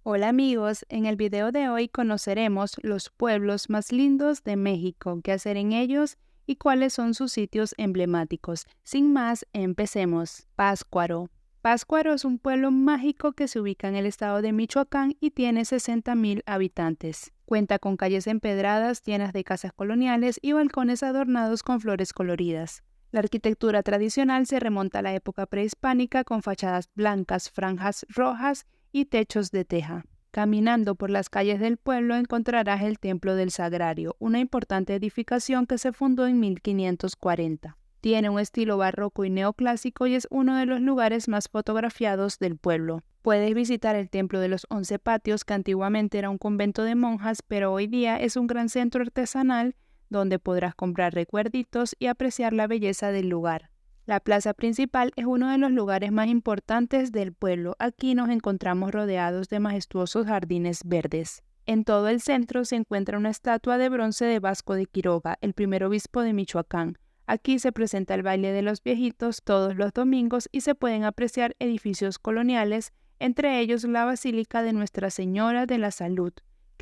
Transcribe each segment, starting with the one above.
Hola amigos, en el video de hoy conoceremos los pueblos más lindos de México, qué hacer en ellos y cuáles son sus sitios emblemáticos. Sin más, empecemos. Pátzcuaro. Pátzcuaro es un pueblo mágico que se ubica en el estado de Michoacán y tiene 60,000 habitantes. Cuenta con calles empedradas llenas de casas coloniales y balcones adornados con flores coloridas. La arquitectura tradicional se remonta a la época prehispánica con fachadas blancas, franjas rojas y techos de teja. Caminando por las calles del pueblo encontrarás el Templo del Sagrario, una importante edificación que se fundó en 1540. Tiene un estilo barroco y neoclásico y es uno de los lugares más fotografiados del pueblo. Puedes visitar el Templo de los 11 Patios, que antiguamente era un convento de monjas, pero hoy día es un gran centro artesanal donde podrás comprar recuerditos y apreciar la belleza del lugar. La plaza principal es uno de los lugares más importantes del pueblo. Aquí nos encontramos rodeados de majestuosos jardines verdes. En todo el centro se encuentra una estatua de bronce de Vasco de Quiroga, el primer obispo de Michoacán. Aquí se presenta el baile de los viejitos todos los domingos y se pueden apreciar edificios coloniales, entre ellos la Basílica de Nuestra Señora de la Salud,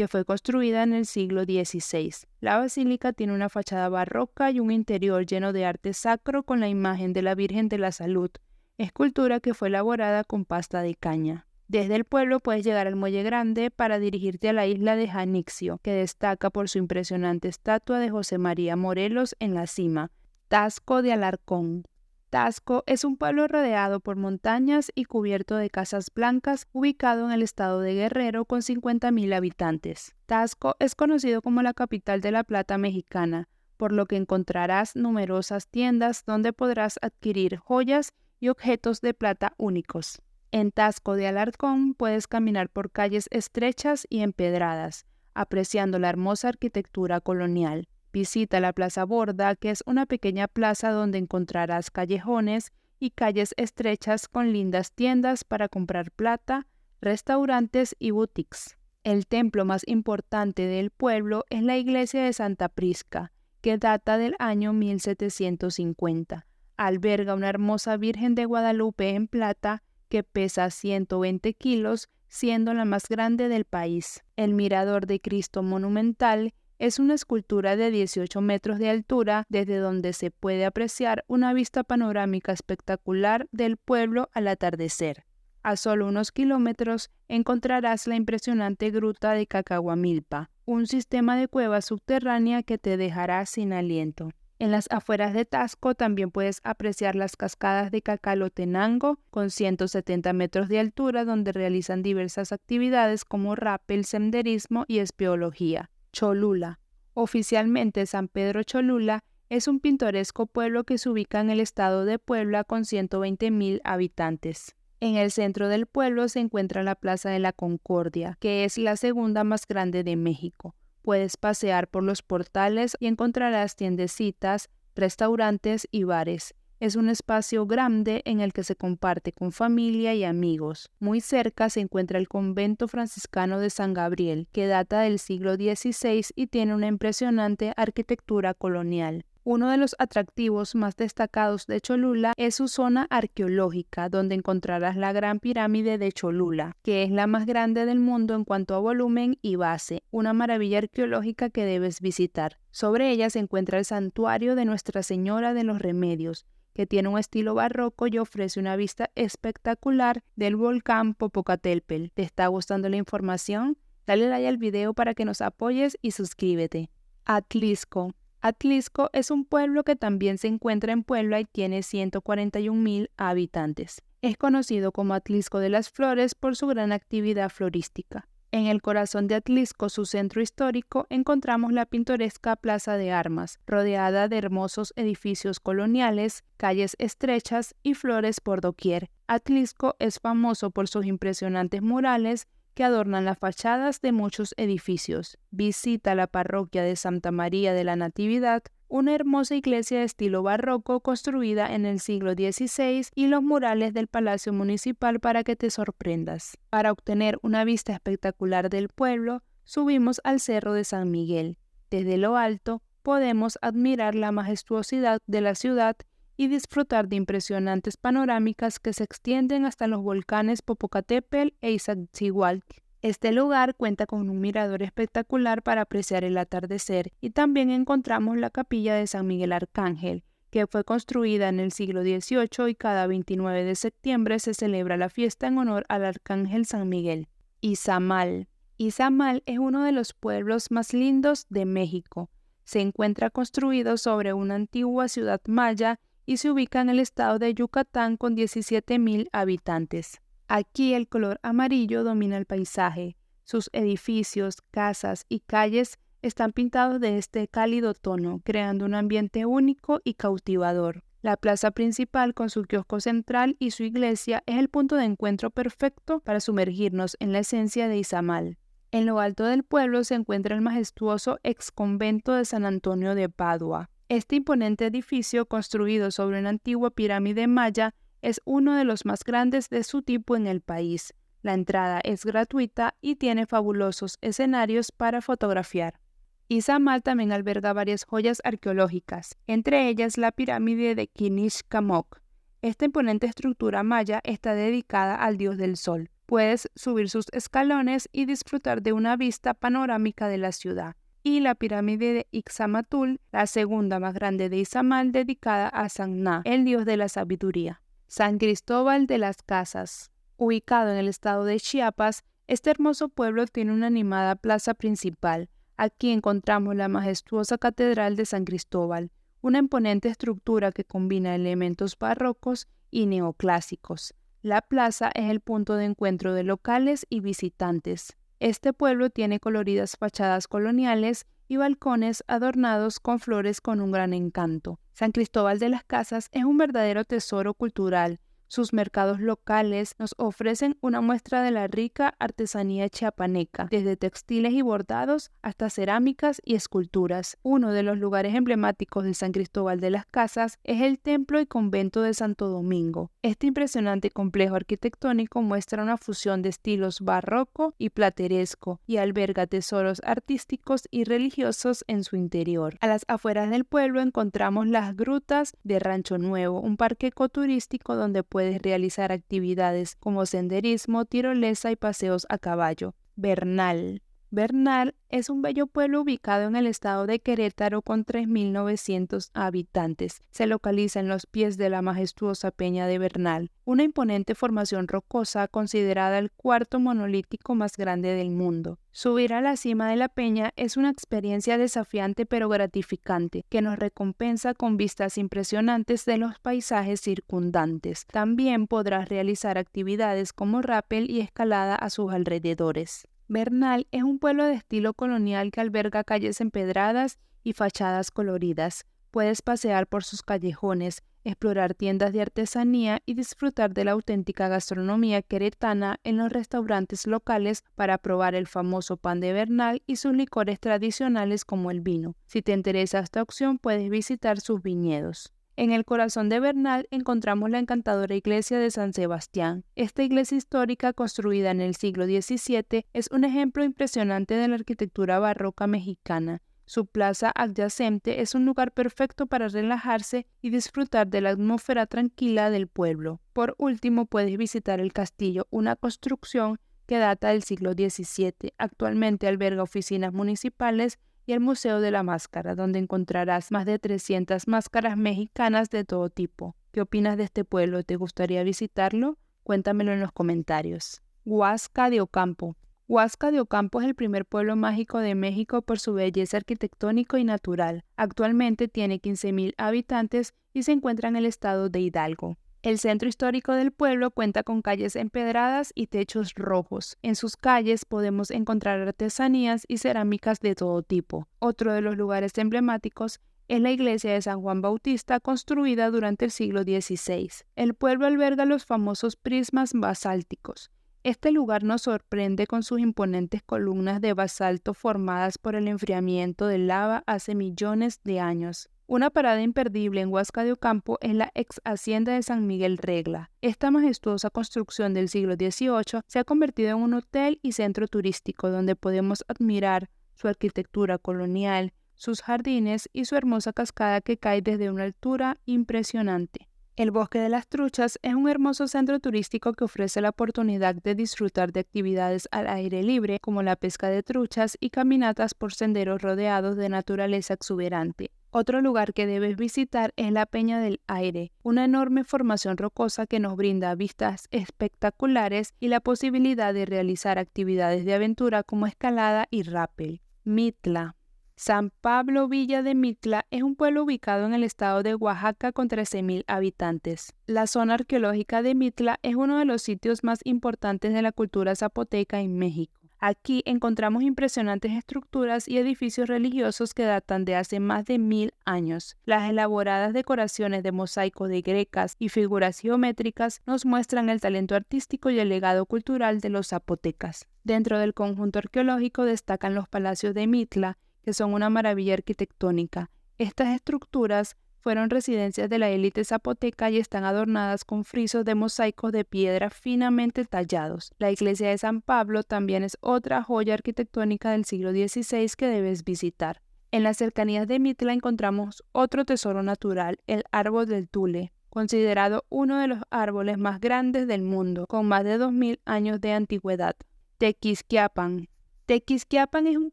que fue construida en el siglo XVI. La basílica tiene una fachada barroca y un interior lleno de arte sacro con la imagen de la Virgen de la Salud, escultura que fue elaborada con pasta de caña. Desde el pueblo puedes llegar al Muelle Grande para dirigirte a la isla de Janixio, que destaca por su impresionante estatua de José María Morelos en la cima. Taxco de Alarcón. Taxco es un pueblo rodeado por montañas y cubierto de casas blancas, ubicado en el estado de Guerrero con 50,000 habitantes. Taxco es conocido como la capital de la plata mexicana, por lo que encontrarás numerosas tiendas donde podrás adquirir joyas y objetos de plata únicos. En Taxco de Alarcón puedes caminar por calles estrechas y empedradas, apreciando la hermosa arquitectura colonial. Visita la Plaza Borda, que es una pequeña plaza donde encontrarás callejones y calles estrechas con lindas tiendas para comprar plata, restaurantes y boutiques. El templo más importante del pueblo es la iglesia de Santa Prisca, que data del año 1750. Alberga una hermosa Virgen de Guadalupe en plata que pesa 120 kilos, siendo la más grande del país. El Mirador de Cristo monumental es una escultura de 18 metros de altura desde donde se puede apreciar una vista panorámica espectacular del pueblo al atardecer. A solo unos kilómetros encontrarás la impresionante gruta de Cacahuamilpa, un sistema de cuevas subterránea que te dejará sin aliento. En las afueras de Taxco también puedes apreciar las cascadas de Cacalotenango con 170 metros de altura, donde realizan diversas actividades como rappel, senderismo y espeología. Cholula. Oficialmente San Pedro Cholula es un pintoresco pueblo que se ubica en el estado de Puebla con 120,000 habitantes. En el centro del pueblo se encuentra la Plaza de la Concordia, que es la segunda más grande de México. Puedes pasear por los portales y encontrarás tiendecitas, restaurantes y bares. Es un espacio grande en el que se comparte con familia y amigos. Muy cerca se encuentra el convento franciscano de San Gabriel, que data del siglo XVI y tiene una impresionante arquitectura colonial. Uno de los atractivos más destacados de Cholula es su zona arqueológica, donde encontrarás la Gran Pirámide de Cholula, que es la más grande del mundo en cuanto a volumen y base, una maravilla arqueológica que debes visitar. Sobre ella se encuentra el santuario de Nuestra Señora de los Remedios, que tiene un estilo barroco y ofrece una vista espectacular del volcán Popocatépetl. ¿Te está gustando la información? Dale like al video para que nos apoyes y suscríbete. Atlisco. Atlisco es un pueblo que también se encuentra en Puebla y tiene 141,000 habitantes. Es conocido como Atlisco de las Flores por su gran actividad florística. En el corazón de Atlisco, su centro histórico, encontramos la pintoresca Plaza de Armas, rodeada de hermosos edificios coloniales, calles estrechas y flores por doquier. Atlisco es famoso por sus impresionantes murales que adornan las fachadas de muchos edificios. Visita la parroquia de Santa María de la Natividad, una hermosa iglesia de estilo barroco construida en el siglo XVI, y los murales del Palacio Municipal para que te sorprendas. Para obtener una vista espectacular del pueblo, subimos al Cerro de San Miguel. Desde lo alto podemos admirar la majestuosidad de la ciudad y disfrutar de impresionantes panorámicas que se extienden hasta los volcanes Popocatépetl e Iztaccíhuatl. Este lugar cuenta con un mirador espectacular para apreciar el atardecer y también encontramos la capilla de San Miguel Arcángel, que fue construida en el siglo XVIII y cada 29 de septiembre se celebra la fiesta en honor al Arcángel San Miguel. Izamal. Izamal es uno de los pueblos más lindos de México. Se encuentra construido sobre una antigua ciudad maya y se ubica en el estado de Yucatán con 17,000 habitantes. Aquí el color amarillo domina el paisaje. Sus edificios, casas y calles están pintados de este cálido tono, creando un ambiente único y cautivador. La plaza principal, con su kiosco central y su iglesia, es el punto de encuentro perfecto para sumergirnos en la esencia de Izamal. En lo alto del pueblo se encuentra el majestuoso exconvento de San Antonio de Padua. Este imponente edificio, construido sobre una antigua pirámide maya, es uno de los más grandes de su tipo en el país. La entrada es gratuita y tiene fabulosos escenarios para fotografiar. Izamal también alberga varias joyas arqueológicas, entre ellas la pirámide de Kinish-Camoc. Esta imponente estructura maya está dedicada al dios del sol. Puedes subir sus escalones y disfrutar de una vista panorámica de la ciudad. Y la pirámide de Ixamatul, la segunda más grande de Izamal, dedicada a Sanna, el dios de la sabiduría. San Cristóbal de las Casas. Ubicado en el estado de Chiapas, este hermoso pueblo tiene una animada plaza principal. Aquí encontramos la majestuosa Catedral de San Cristóbal, una imponente estructura que combina elementos barrocos y neoclásicos. La plaza es el punto de encuentro de locales y visitantes. Este pueblo tiene coloridas fachadas coloniales y balcones adornados con flores con un gran encanto. San Cristóbal de las Casas es un verdadero tesoro cultural. Sus mercados locales nos ofrecen una muestra de la rica artesanía chiapaneca, desde textiles y bordados hasta cerámicas y esculturas. Uno de los lugares emblemáticos de San Cristóbal de las Casas es el Templo y Convento de Santo Domingo. Este impresionante complejo arquitectónico muestra una fusión de estilos barroco y plateresco y alberga tesoros artísticos y religiosos en su interior. A las afueras del pueblo encontramos las grutas de Rancho Nuevo, un parque ecoturístico donde puedes realizar actividades como senderismo, tirolesa y paseos a caballo. Bernal. Bernal es un bello pueblo ubicado en el estado de Querétaro con 3,900 habitantes. Se localiza en los pies de la majestuosa Peña de Bernal, una imponente formación rocosa considerada el cuarto monolítico más grande del mundo. Subir a la cima de la peña es una experiencia desafiante pero gratificante, que nos recompensa con vistas impresionantes de los paisajes circundantes. También podrás realizar actividades como rappel y escalada a sus alrededores. Bernal es un pueblo de estilo colonial que alberga calles empedradas y fachadas coloridas. Puedes pasear por sus callejones, explorar tiendas de artesanía y disfrutar de la auténtica gastronomía queretana en los restaurantes locales para probar el famoso pan de Bernal y sus licores tradicionales como el vino. Si te interesa esta opción, puedes visitar sus viñedos. En el corazón de Bernal encontramos la encantadora iglesia de San Sebastián. Esta iglesia histórica, construida en el siglo XVII, es un ejemplo impresionante de la arquitectura barroca mexicana. Su plaza adyacente es un lugar perfecto para relajarse y disfrutar de la atmósfera tranquila del pueblo. Por último, puedes visitar el castillo, una construcción que data del siglo XVII. Actualmente alberga oficinas municipales y el Museo de la Máscara, donde encontrarás más de 300 máscaras mexicanas de todo tipo. ¿Qué opinas de este pueblo? ¿Te gustaría visitarlo? Cuéntamelo en los comentarios. Huasca de Ocampo. Huasca de Ocampo es el primer pueblo mágico de México por su belleza arquitectónica y natural. Actualmente tiene 15,000 habitantes y se encuentra en el estado de Hidalgo. El centro histórico del pueblo cuenta con calles empedradas y techos rojos. En sus calles podemos encontrar artesanías y cerámicas de todo tipo. Otro de los lugares emblemáticos es la iglesia de San Juan Bautista, construida durante el siglo XVI. El pueblo alberga los famosos prismas basálticos. Este lugar nos sorprende con sus imponentes columnas de basalto formadas por el enfriamiento de lava hace millones de años. Una parada imperdible en Huasca de Ocampo es la ex hacienda de San Miguel Regla. Esta majestuosa construcción del siglo XVIII se ha convertido en un hotel y centro turístico donde podemos admirar su arquitectura colonial, sus jardines y su hermosa cascada que cae desde una altura impresionante. El Bosque de las Truchas es un hermoso centro turístico que ofrece la oportunidad de disfrutar de actividades al aire libre como la pesca de truchas y caminatas por senderos rodeados de naturaleza exuberante. Otro lugar que debes visitar es la Peña del Aire, una enorme formación rocosa que nos brinda vistas espectaculares y la posibilidad de realizar actividades de aventura como escalada y rappel. Mitla. San Pablo Villa de Mitla es un pueblo ubicado en el estado de Oaxaca con 13.000 habitantes. La zona arqueológica de Mitla es uno de los sitios más importantes de la cultura zapoteca en México. Aquí encontramos impresionantes estructuras y edificios religiosos que datan de hace más de 1.000 años. Las elaboradas decoraciones de mosaicos de grecas y figuras geométricas nos muestran el talento artístico y el legado cultural de los zapotecas. Dentro del conjunto arqueológico destacan los palacios de Mitla, que son una maravilla arquitectónica. Estas estructuras fueron residencias de la élite zapoteca y están adornadas con frisos de mosaicos de piedra finamente tallados. La iglesia de San Pablo también es otra joya arquitectónica del siglo XVI que debes visitar. En las cercanías de Mitla encontramos otro tesoro natural, el árbol del Tule, considerado uno de los árboles más grandes del mundo, con más de 2.000 años de antigüedad. Tequisquiapan. Tequisquiapan es un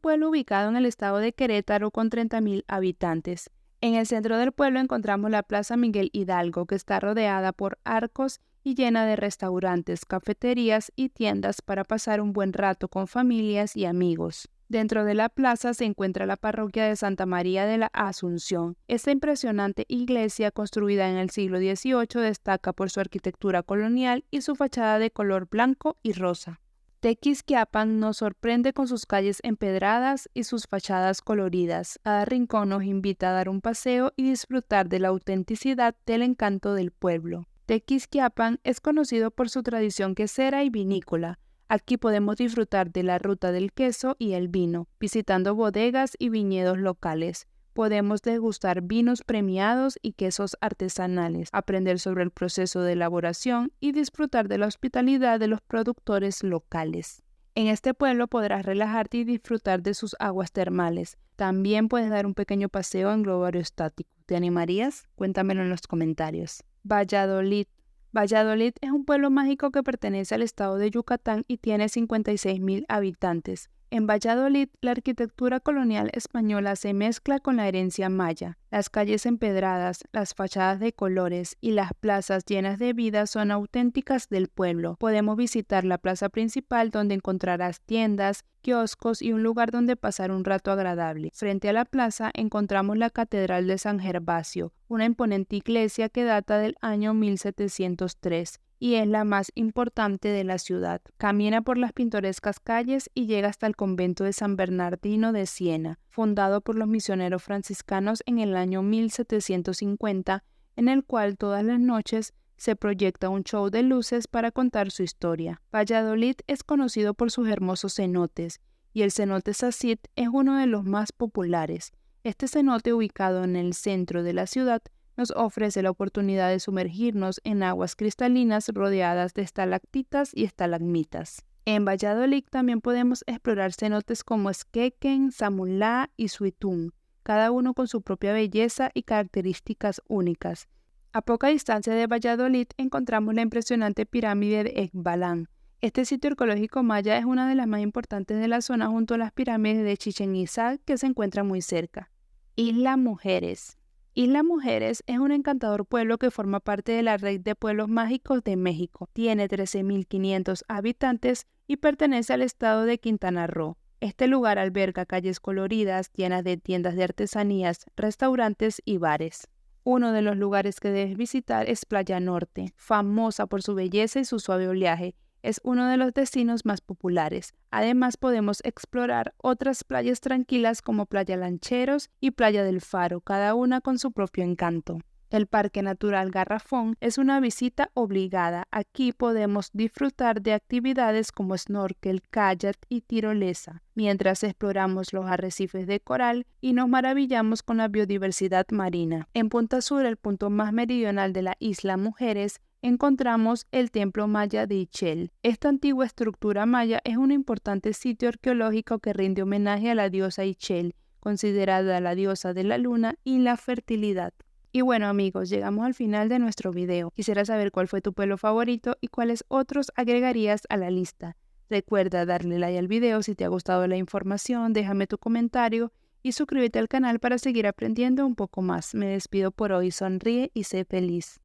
pueblo ubicado en el estado de Querétaro con 30.000 habitantes. En el centro del pueblo encontramos la Plaza Miguel Hidalgo, que está rodeada por arcos y llena de restaurantes, cafeterías y tiendas para pasar un buen rato con familias y amigos. Dentro de la plaza se encuentra la parroquia de Santa María de la Asunción. Esta impresionante iglesia, construida en el siglo XVIII, destaca por su arquitectura colonial y su fachada de color blanco y rosa. Tequisquiapan nos sorprende con sus calles empedradas y sus fachadas coloridas. Cada rincón nos invita a dar un paseo y disfrutar de la autenticidad del encanto del pueblo. Tequisquiapan es conocido por su tradición quesera y vinícola. Aquí podemos disfrutar de la ruta del queso y el vino, visitando bodegas y viñedos locales. Podemos degustar vinos premiados y quesos artesanales, aprender sobre el proceso de elaboración y disfrutar de la hospitalidad de los productores locales. En este pueblo podrás relajarte y disfrutar de sus aguas termales. También puedes dar un pequeño paseo en globo aerostático. ¿Te animarías? Cuéntamelo en los comentarios. Valladolid. Valladolid es un pueblo mágico que pertenece al estado de Yucatán y tiene 56.000 habitantes. En Valladolid, la arquitectura colonial española se mezcla con la herencia maya. Las calles empedradas, las fachadas de colores y las plazas llenas de vida son auténticas del pueblo. Podemos visitar la plaza principal donde encontrarás tiendas, kioscos y un lugar donde pasar un rato agradable. Frente a la plaza encontramos la Catedral de San Gervasio, una imponente iglesia que data del año 1703. Y es la más importante de la ciudad. Camina por las pintorescas calles y llega hasta el convento de San Bernardino de Siena, fundado por los misioneros franciscanos en el año 1750, en el cual todas las noches se proyecta un show de luces para contar su historia. Valladolid es conocido por sus hermosos cenotes, y el cenote Sacit es uno de los más populares. Este cenote, ubicado en el centro de la ciudad, nos ofrece la oportunidad de sumergirnos en aguas cristalinas rodeadas de estalactitas y estalagmitas. En Valladolid también podemos explorar cenotes como Esquequen, Samulá y Suitún, cada uno con su propia belleza y características únicas. A poca distancia de Valladolid encontramos la impresionante pirámide de Ekbalán. Este sitio arqueológico maya es una de las más importantes de la zona junto a las pirámides de Chichén Itzá, que se encuentran muy cerca. Isla Mujeres. Isla Mujeres es un encantador pueblo que forma parte de la red de pueblos mágicos de México. Tiene 13.500 habitantes y pertenece al estado de Quintana Roo. Este lugar alberga calles coloridas llenas de tiendas de artesanías, restaurantes y bares. Uno de los lugares que debes visitar es Playa Norte, famosa por su belleza y su suave oleaje. Es uno de los destinos más populares. Además, podemos explorar otras playas tranquilas como Playa Lancheros y Playa del Faro, cada una con su propio encanto. El Parque Natural Garrafón es una visita obligada. Aquí podemos disfrutar de actividades como snorkel, kayak y tirolesa, mientras exploramos los arrecifes de coral y nos maravillamos con la biodiversidad marina. En Punta Sur, el punto más meridional de la Isla Mujeres, encontramos el Templo Maya de Ichel. Esta antigua estructura maya es un importante sitio arqueológico que rinde homenaje a la diosa Ichel, considerada la diosa de la luna y la fertilidad. Y bueno amigos, llegamos al final de nuestro video. Quisiera saber cuál fue tu pueblo favorito y cuáles otros agregarías a la lista. Recuerda darle like al video si te ha gustado la información, déjame tu comentario y suscríbete al canal para seguir aprendiendo un poco más. Me despido por hoy, sonríe y sé feliz.